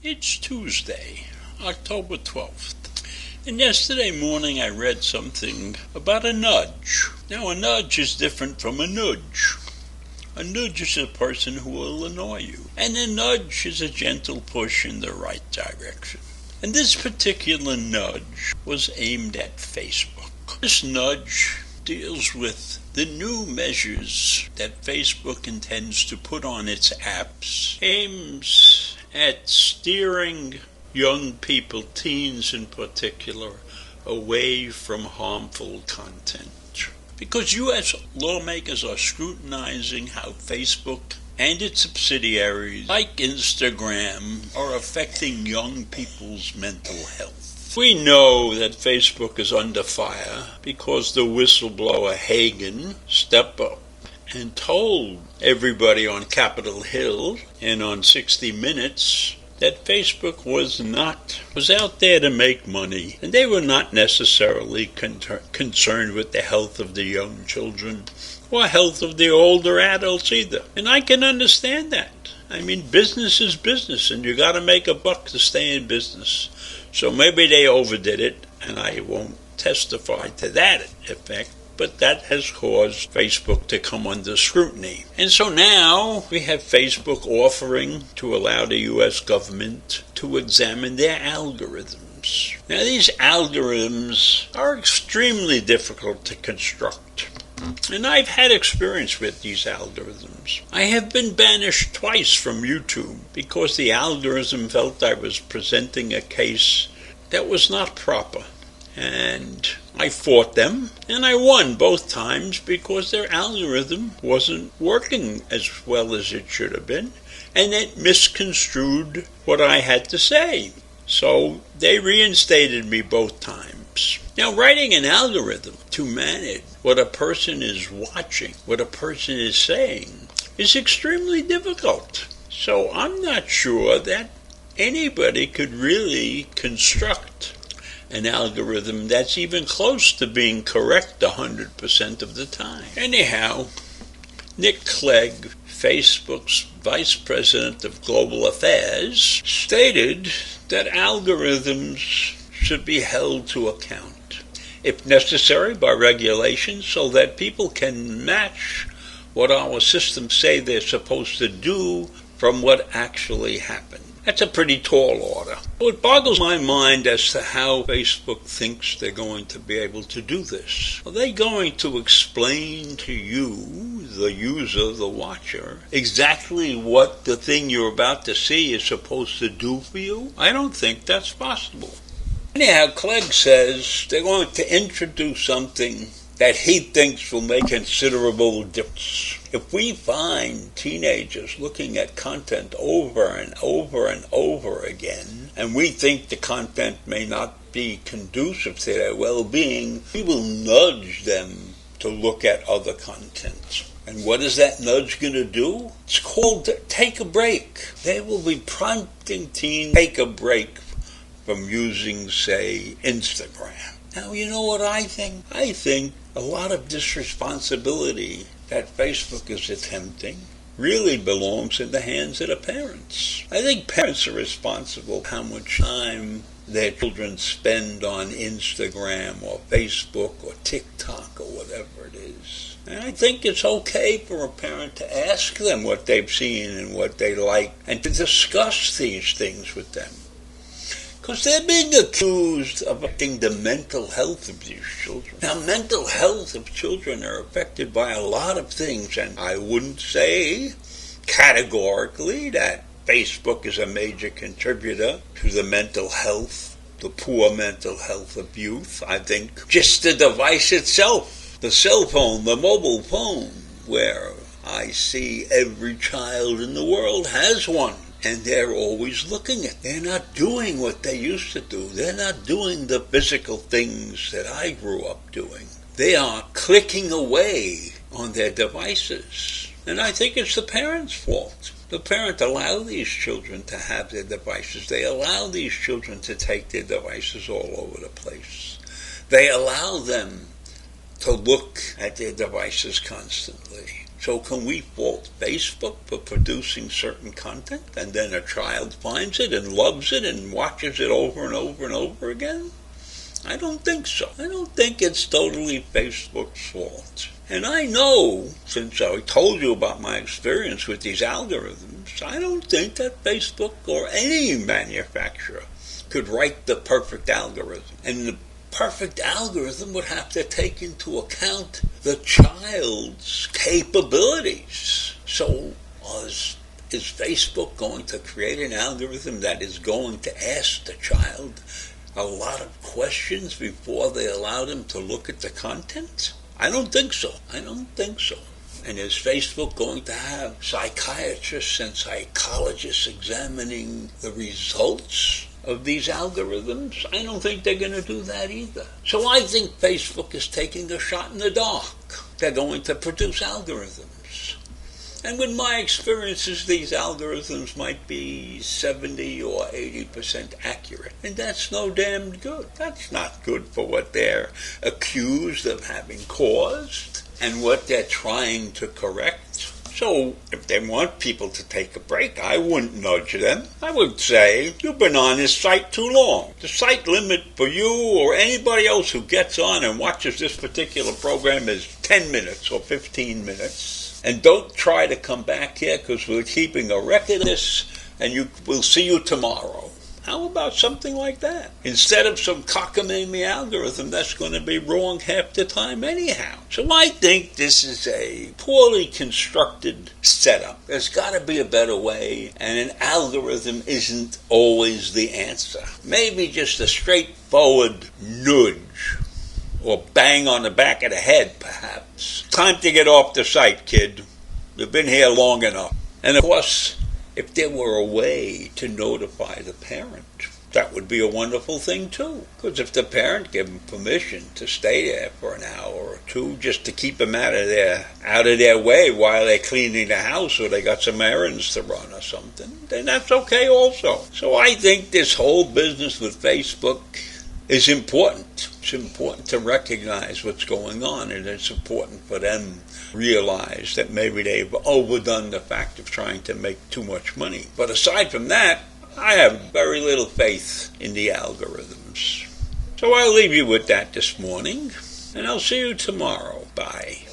It's Tuesday, October 12th, and yesterday morning I read something about a nudge. Now, a nudge is different from a nudge. A nudge is a person who will annoy you, and a nudge is a gentle push in the right direction. And this particular nudge was aimed at Facebook. This nudge deals with the new measures that Facebook intends to put on its apps, aims at steering young people, teens in particular, away from harmful content. Because U.S. lawmakers are scrutinizing how Facebook and its subsidiaries, like Instagram, are affecting young people's mental health. We know that Facebook is under fire because the whistleblower Hagen stepped up and told everybody on Capitol Hill and on 60 Minutes that Facebook was out there to make money, and they were not necessarily concerned with the health of the young children or health of the older adults either. And I can understand that. I mean, business is business, and you got to make a buck to stay in business. So maybe they overdid it, and I won't testify to that effect. But that has caused Facebook to come under scrutiny. And so now we have Facebook offering to allow the U.S. government to examine their algorithms. Now, these algorithms are extremely difficult to construct. And I've had experience with these algorithms. I have been banished twice from YouTube because the algorithm felt I was presenting a case that was not proper. And I fought them, and I won both times because their algorithm wasn't working as well as it should have been, and it misconstrued what I had to say. So they reinstated me both times. Now, writing an algorithm to manage what a person is watching, what a person is saying, is extremely difficult. So I'm not sure that anybody could really construct an algorithm that's even close to being correct 100% of the time. Anyhow, Nick Clegg, Facebook's Vice President of Global Affairs, stated that algorithms should be held to account, if necessary by regulation, so that people can match what our systems say they're supposed to do from what actually happened. That's a pretty tall order. It boggles my mind as to how Facebook thinks they're going to be able to do this. Are they going to explain to you, the user, the watcher, exactly what the thing you're about to see is supposed to do for you? I don't think that's possible. Anyhow, Clegg says they're going to introduce something that he thinks will make considerable difference. If we find teenagers looking at content over and over and over again, and we think the content may not be conducive to their well-being, we will nudge them to look at other content. And what is that nudge going to do? It's called take a break. They will be prompting teens to take a break from using, say, Instagram. Now, you know what I think? I think a lot of this responsibility that Facebook is attempting really belongs in the hands of the parents. I think parents are responsible for how much time their children spend on Instagram or Facebook or TikTok or whatever it is. And I think it's okay for a parent to ask them what they've seen and what they like and to discuss these things with them. Because they're being accused of affecting the mental health of these children. Now, mental health of children are affected by a lot of things, and I wouldn't say categorically that Facebook is a major contributor to the mental health, the poor mental health of youth. I think just the device itself, the cell phone, the mobile phone, where I see every child in the world has one. and they're always looking at it. They're not doing what they used to do. They're not doing the physical things that I grew up doing. They are clicking away on their devices. And I think it's the parents' fault. The parents allow these children to have their devices. They allow these children to take their devices all over the place. They allow them to look at their devices constantly. So can we fault Facebook for producing certain content, and then a child finds it and loves it and watches it over and over and over again? I don't think so. I don't think it's totally Facebook's fault. And I know, since I told you about my experience with these algorithms, I don't think that Facebook or any manufacturer could write the perfect algorithm. And the perfect algorithm would have to take into account the child's capabilities. So is Facebook going to create an algorithm that is going to ask the child a lot of questions before they allow them to look at the content? I don't think so. I don't think so. And is Facebook going to have psychiatrists and psychologists examining the results of these algorithms? I don't think they're going to do that either. So I think Facebook is taking a shot in the dark. They're going to produce algorithms. And with my experiences, these algorithms might be 70 or 80% accurate. And that's no damn good. That's not good for what they're accused of having caused and what they're trying to correct. So if they want people to take a break, I wouldn't nudge them. I would say, you've been on this site too long. The site limit for you or anybody else who gets on and watches this particular program is 10 minutes or 15 minutes. And don't try to come back here because we're keeping a record of this and we'll see you tomorrow. How about something like that? Instead of some cockamamie algorithm that's going to be wrong half the time anyhow. So I think this is a poorly constructed setup. There's got to be a better way, and an algorithm isn't always the answer. Maybe just a straightforward nudge or bang on the back of the head, perhaps. Time to get off the site, kid. You've been here long enough. And of course, if there were a way to notify the parent, that would be a wonderful thing too. Because if the parent gave them permission to stay there for an hour or two, just to keep them out of their way while they're cleaning the house or they got some errands to run or something, then that's okay also. So I think this whole business with Facebook is important. It's important to recognize what's going on, and it's important for them to realize that maybe they've overdone the fact of trying to make too much money. But aside from that, I have very little faith in the algorithms. So I'll leave you with that this morning, and I'll see you tomorrow. Bye.